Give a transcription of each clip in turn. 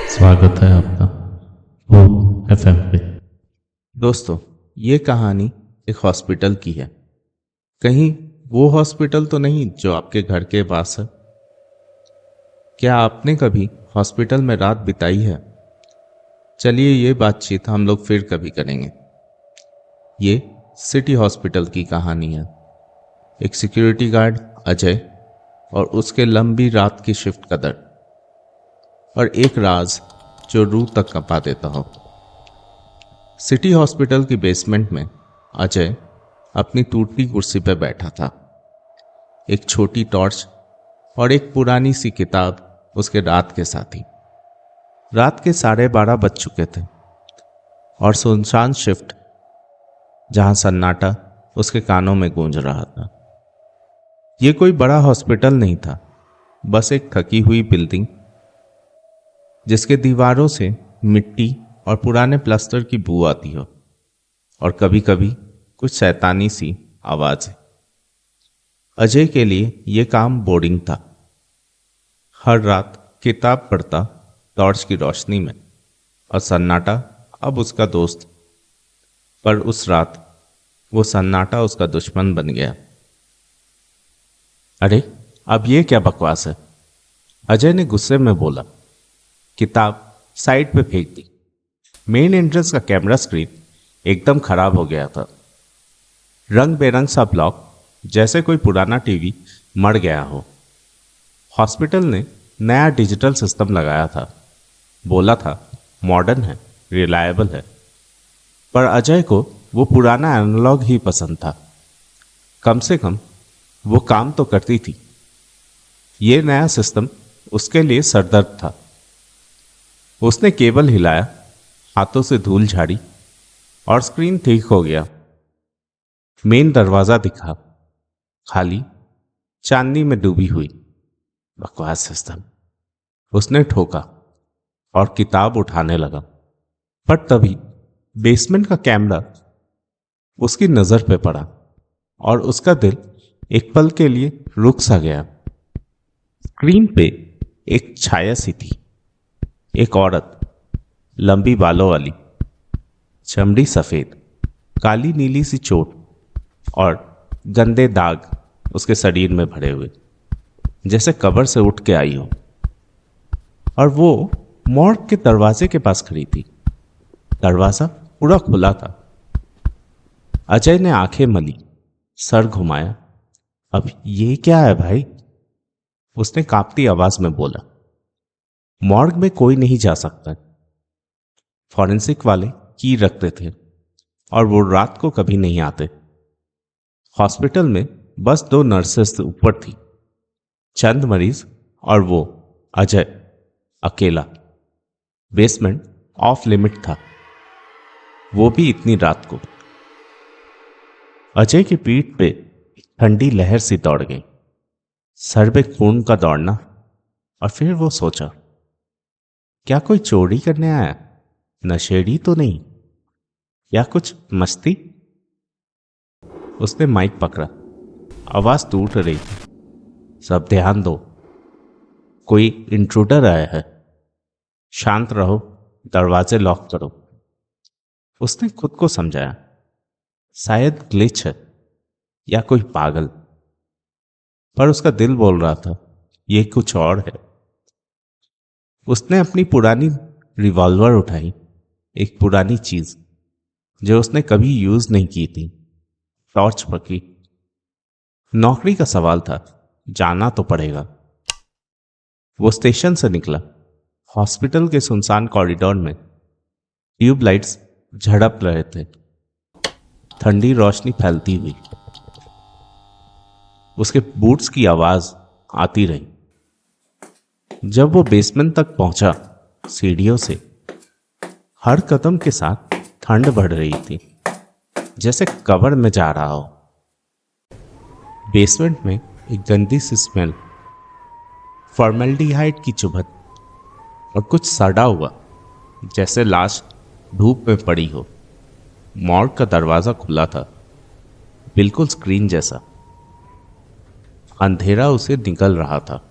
स्वागत है आपका वो एफएम पे। दोस्तों, ये कहानी एक हॉस्पिटल की है। कहीं वो हॉस्पिटल तो नहीं जो आपके घर के पास है। क्या आपने कभी हॉस्पिटल में रात बिताई है? चलिए, ये बातचीत हम लोग फिर कभी करेंगे। ये सिटी हॉस्पिटल की कहानी है। एक सिक्योरिटी गार्ड अजय और उसके लंबी रात की शिफ्ट का दर्द, और एक राज जो रूह तक कंपा देता हो। सिटी हॉस्पिटल की बेसमेंट में अजय अपनी टूटी कुर्सी पर बैठा था। एक छोटी टॉर्च और एक पुरानी सी किताब उसके रात के साथी। रात के 12:30 बज चुके थे और सुनसान शिफ्ट जहां सन्नाटा उसके कानों में गूंज रहा था। यह कोई बड़ा हॉस्पिटल नहीं था, बस एक थकी हुई बिल्डिंग जिसके दीवारों से मिट्टी और पुराने प्लास्टर की बू आती हो, और कभी कभी कुछ शैतानी सी आवाज। अजय के लिए यह काम बोरिंग था। हर रात किताब पढ़ता टॉर्च की रोशनी में, और सन्नाटा अब उसका दोस्त। पर उस रात वो सन्नाटा उसका दुश्मन बन गया। अरे, अब ये क्या बकवास है? अजय ने गुस्से में बोला। किताब साइड पे फेंक दी। मेन एंट्रेंस का कैमरा स्क्रीन एकदम खराब हो गया था। रंग बेरंग सा ब्लॉक, जैसे कोई पुराना टीवी मर गया हो। हॉस्पिटल ने नया डिजिटल सिस्टम लगाया था, बोला था मॉडर्न है, रिलायबल है। पर अजय को वो पुराना एनालॉग ही पसंद था। कम से कम वो काम तो करती थी। ये नया सिस्टम उसके लिए सरदर्द था। उसने केबल हिलाया, हाथों से धूल झाड़ी, और स्क्रीन ठीक हो गया। मेन दरवाजा दिखा, खाली, चांदनी में डूबी हुई। बकवास सिस्टम, उसने ठोका और किताब उठाने लगा। पर तभी बेसमेंट का कैमरा उसकी नजर पे पड़ा, और उसका दिल एक पल के लिए रुक सा गया। स्क्रीन पे एक छाया सी थी। एक औरत, लंबी बालों वाली, चमड़ी सफेद, काली नीली सी चोट और गंदे दाग उसके शरीर में भरे हुए, जैसे कब्र से उठ के आई हो। और वो मॉर्ग के दरवाजे के पास खड़ी थी। दरवाजा पूरा खुला था। अजय ने आंखें मली, सर घुमाया। अब ये क्या है भाई? उसने कांपती आवाज में बोला। मॉर्ग में कोई नहीं जा सकता। फॉरेंसिक वाले की रखते थे, और वो रात को कभी नहीं आते। हॉस्पिटल में बस 2 नर्सेस ऊपर थी, चंद मरीज, और वो अजय अकेला। बेसमेंट ऑफ लिमिट था, वो भी इतनी रात को। अजय की पीठ पे ठंडी लहर सी दौड़ गई, सर पे खून का दौड़ना। और फिर वो सोचा, क्या कोई चोरी करने आया? नशेड़ी तो नहीं? या कुछ मस्ती? उसने माइक पकड़ा। आवाज टूट रही थी। सब ध्यान दो, कोई इंट्रूडर आया है। शांत रहो, दरवाजे लॉक करो। उसने खुद को समझाया, शायद ग्लिच है या कोई पागल। पर उसका दिल बोल रहा था, ये कुछ और है। उसने अपनी पुरानी रिवॉल्वर उठाई, एक पुरानी चीज जो उसने कभी यूज नहीं की थी। टॉर्च पकड़ी। नौकरी का सवाल था, जाना तो पड़ेगा। वो स्टेशन से निकला। हॉस्पिटल के सुनसान कॉरिडोर में ट्यूबलाइट्स झड़प रहे थे, ठंडी रोशनी फैलती हुई। उसके बूट्स की आवाज आती रही। जब वो बेसमेंट तक पहुंचा, सीढ़ियों से हर कदम के साथ ठंड बढ़ रही थी, जैसे कब्र में जा रहा हो। बेसमेंट में एक गंदी सी स्मेल, फॉर्मेल्डिहाइड की चुभन, और कुछ सड़ा हुआ, जैसे लाश धूप में पड़ी हो। मॉर्ग का दरवाजा खुला था, बिल्कुल स्क्रीन जैसा। अंधेरा उसे निकल रहा था।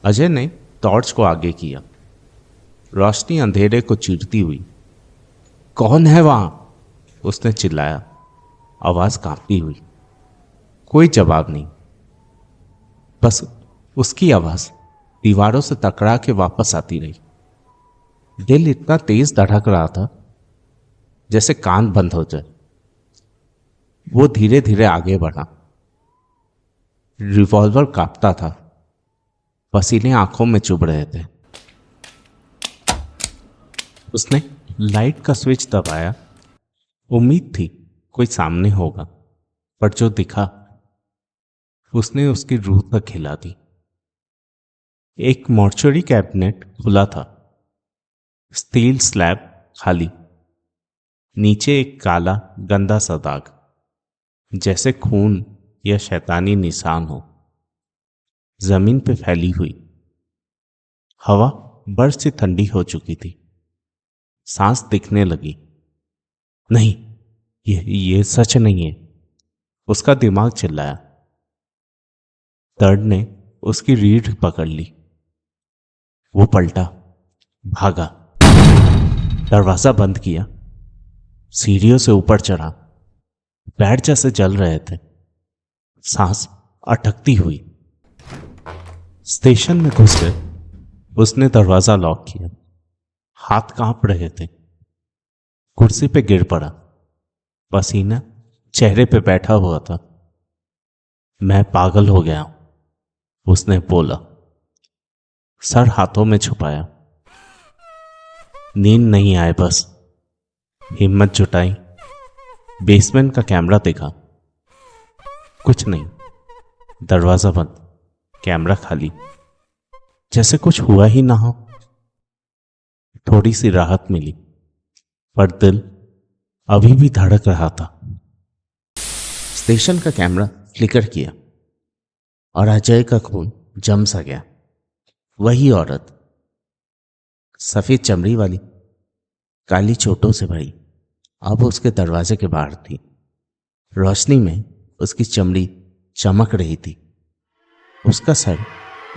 अजय ने टॉर्च को आगे किया। रोशनी अंधेरे को चीरती हुई, कौन है वहां? उसने चिल्लाया, आवाज कांपती हुई। कोई जवाब नहीं, बस उसकी आवाज दीवारों से टकरा के वापस आती रही। दिल इतना तेज धड़क रहा था जैसे कान बंद हो जाए। वो धीरे धीरे आगे बढ़ा। रिवॉल्वर कांपता था, पसीने आंखों में चुभ रहे थे। उसने लाइट का स्विच दबाया। उम्मीद थी कोई सामने होगा, पर जो दिखा उसने उसकी रूह तक हिला दी। एक मॉर्चरी कैबिनेट खुला था, स्टील स्लैब खाली, नीचे एक काला गंदा सा दाग, जैसे खून या शैतानी निशान हो, जमीन पे फैली हुई। हवा बर्फ से ठंडी हो चुकी थी। सांस दिखने लगी। नहीं, ये सच नहीं है, उसका दिमाग चिल्लाया। दर्द ने उसकी रीढ़ पकड़ ली। वो पलटा, भागा, दरवाजा बंद किया, सीढ़ियों से ऊपर चढ़ा। पैर जैसे जल रहे थे, सांस अटकती हुई। स्टेशन में घुस गए। उसने दरवाजा लॉक किया। हाथ कांप रहे थे। कुर्सी पे गिर पड़ा, पसीना चेहरे पे बैठा हुआ था। मैं पागल हो गया हूं, उसने बोला, सर हाथों में छुपाया। नींद नहीं आए, बस हिम्मत जुटाई। बेसमेंट का कैमरा देखा, कुछ नहीं, दरवाजा बंद, कैमरा खाली, जैसे कुछ हुआ ही ना हो। थोड़ी सी राहत मिली, पर दिल अभी भी धड़क रहा था। स्टेशन का कैमरा फ्लिकर किया और अजय का खून जम सा गया। वही औरत, सफेद चमड़ी वाली, काली चोटों से भरी, अब उसके दरवाजे के बाहर थी। रोशनी में उसकी चमड़ी चमक रही थी। उसका सर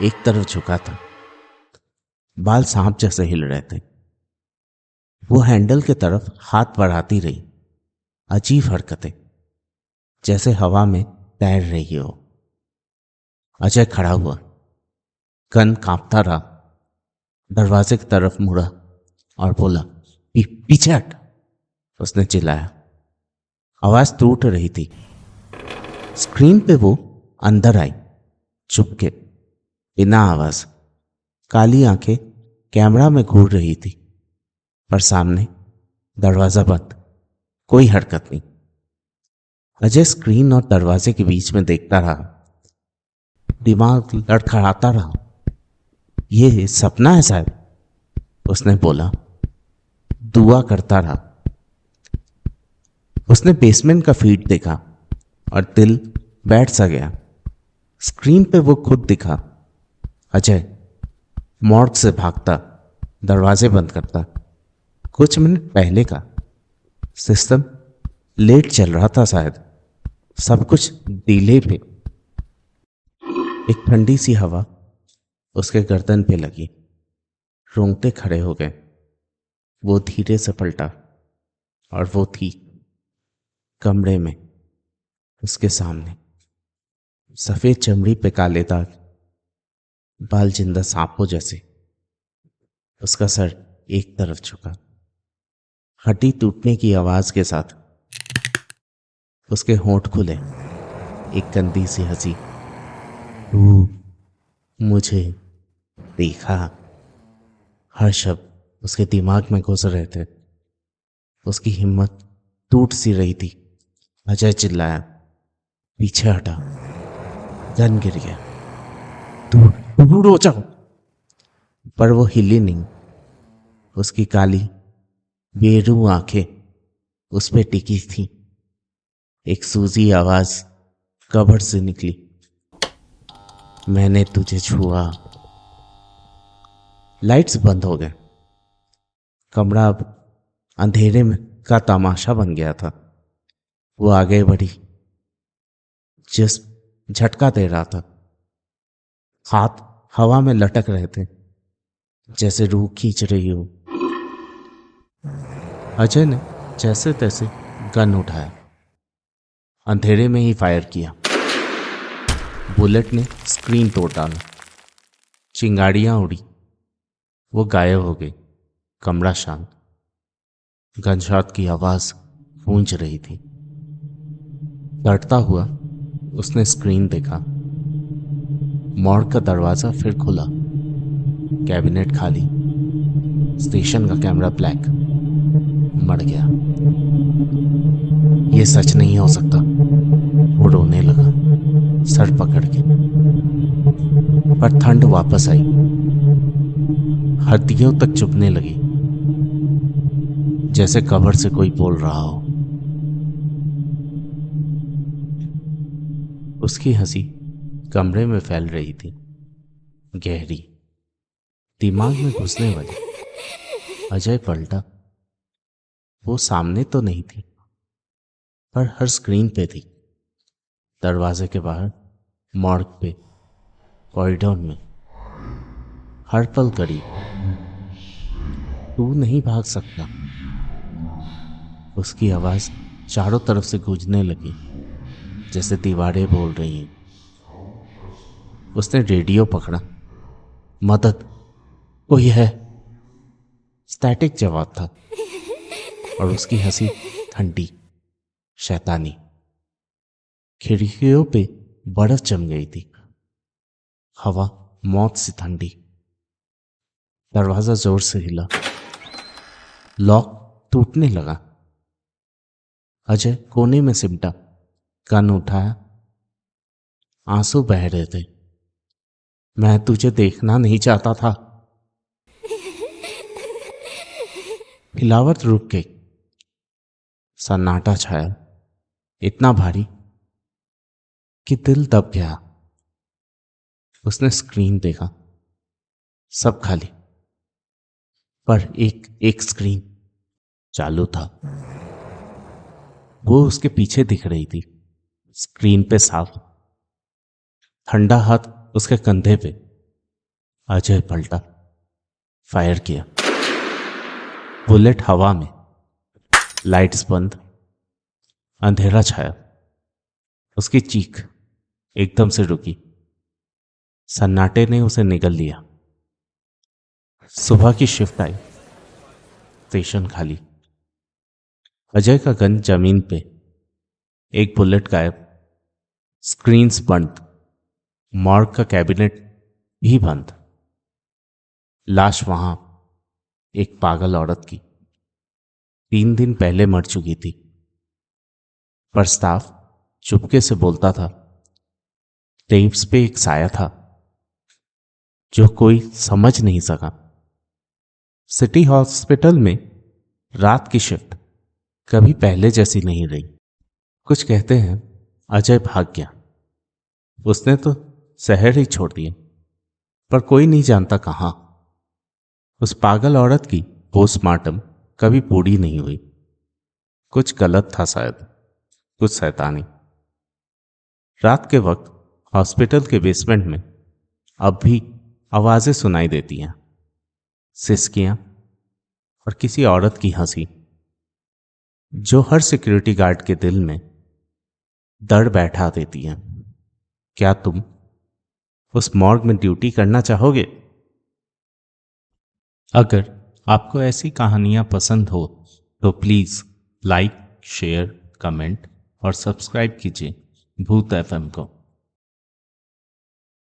एक तरफ झुका था, बाल सांप जैसे हिल रहे थे। वो हैंडल की तरफ हाथ बढ़ाती रही, अजीब हरकतें, जैसे हवा में तैर रही हो। अजय खड़ा हुआ, कन कांपता रहा, दरवाजे की तरफ मुड़ा और बोला, पीछे हट, उसने चिल्लाया। आवाज टूट रही थी। स्क्रीन पे वो अंदर आई, चुपके, बिना आवाज। काली आंखें कैमरा में घूर रही थी, पर सामने दरवाजा बंद, कोई हरकत नहीं। अजय स्क्रीन और दरवाजे के बीच में देखता रहा। दिमाग लड़खड़ाता रहा। ये सपना है शायद, उसने बोला। दुआ करता रहा। उसने बेसमेंट का फीड देखा और दिल बैठ सा गया। स्क्रीन पे वो खुद दिखा, अजय, मॉर्ग से भागता, दरवाजे बंद करता। कुछ मिनट पहले का सिस्टम लेट चल रहा था शायद, सब कुछ डिले पे। एक ठंडी सी हवा उसके गर्दन पे लगी, रोंगटे खड़े हो गए। वो धीरे से पलटा और वो थी कमरे में, उसके सामने, सफेद चमड़ी पे काले दाग, बाल जिंदा सांपों जैसे। उसका सर एक तरफ झुका। हड्डी टूटने की आवाज के साथ उसके होंठ खुले, एक गंदी सी हंसी। तू मुझे देखा, हर शब्द उसके दिमाग में घुस रहे थे। उसकी हिम्मत टूट सी रही थी। अजय चिल्लाया, पीछे हटा, गन गिर गया, दूर दूर हो जाओ। पर वो हिली नहीं। उसकी काली बेरू आंखें उस पे टिकी थी। एक सूजी आवाज कब्र से निकली, मैंने तुझे छुआ। लाइट्स बंद हो गए। कमरा अब अंधेरे में का तमाशा बन गया था। वो आगे बढ़ी, जिस झटका दे रहा था, हाथ हवा में लटक रहे थे, जैसे रूह खींच रही हो। अजय ने जैसे तैसे गन उठाया, अंधेरे में ही फायर किया। बुलेट ने स्क्रीन तोड़ डाला, चिंगाड़ियां उड़ी, वो गायब हो गई। कमरा शांत, गनशॉट की आवाज गूंज रही थी। लड़ता हुआ उसने स्क्रीन देखा। मॉर्ग का दरवाजा फिर खुला, कैबिनेट खाली, स्टेशन का कैमरा ब्लैक। मर गया, ये सच नहीं हो सकता। वो रोने लगा, सर पकड़ के। पर ठंड वापस आई, हड्डियों तक चुभने लगी, जैसे कब्र से कोई बोल रहा हो। उसकी हंसी कमरे में फैल रही थी, गहरी, दिमाग में घुसने वाली। अजय पलटा। वो सामने तो नहीं थी, पर हर स्क्रीन पे थी। दरवाजे के बाहर, मॉर्ग पे, कॉरिडोर में, हर पल करीब। तू नहीं भाग सकता। उसकी आवाज चारों तरफ से गूंजने लगी, जैसे दीवारें बोल रही हैं। उसने रेडियो पकड़ा। मदद, कोई है। स्टैटिक जवाब था, और उसकी हंसी ठंडी, शैतानी। खिड़कियों पे बर्फ जम गई थी, हवा मौत से ठंडी। दरवाजा जोर से हिला, लॉक टूटने लगा। अजय कोने में सिमटा, गन उठाया। आंसू बह रहे थे। मैं तुझे देखना नहीं चाहता था। हिलावट रुक गई। सन्नाटा छाया, इतना भारी कि दिल दब गया। उसने स्क्रीन देखा, सब खाली, पर एक स्क्रीन चालू था। वो उसके पीछे दिख रही थी, स्क्रीन पे साफ। ठंडा हाथ उसके कंधे पे। अजय पलटा, फायर किया। बुलेट हवा में, लाइट्स बंद, अंधेरा छाया। उसकी चीख एकदम से रुकी। सन्नाटे ने उसे निगल लिया। सुबह की शिफ्ट आई, स्टेशन खाली। अजय का गन जमीन पे, एक बुलेट गायब, स्क्रीन्स बंद, मॉर्ग का कैबिनेट भी बंद। लाश वहां, एक पागल औरत की, 3 दिन पहले मर चुकी थी। पर स्टाफ चुपके से बोलता था, टेप्स पे एक साया था जो कोई समझ नहीं सका। सिटी हॉस्पिटल में रात की शिफ्ट कभी पहले जैसी नहीं रही। कुछ कहते हैं अजय भाग गया। उसने तो शहर ही छोड़ दिया, पर कोई नहीं जानता कहां। उस पागल औरत की पोस्टमार्टम कभी पूरी नहीं हुई। कुछ गलत था शायद, कुछ शैतानी। रात के वक्त हॉस्पिटल के बेसमेंट में अब भी आवाजें सुनाई देती हैं, सिसकियां और किसी औरत की हंसी, जो हर सिक्योरिटी गार्ड के दिल में डर बैठा देती हैं। क्या तुम उस मॉर्ग में ड्यूटी करना चाहोगे? अगर आपको ऐसी कहानियां पसंद हो तो प्लीज लाइक, शेयर, कमेंट और सब्सक्राइब कीजिए भूत FM को।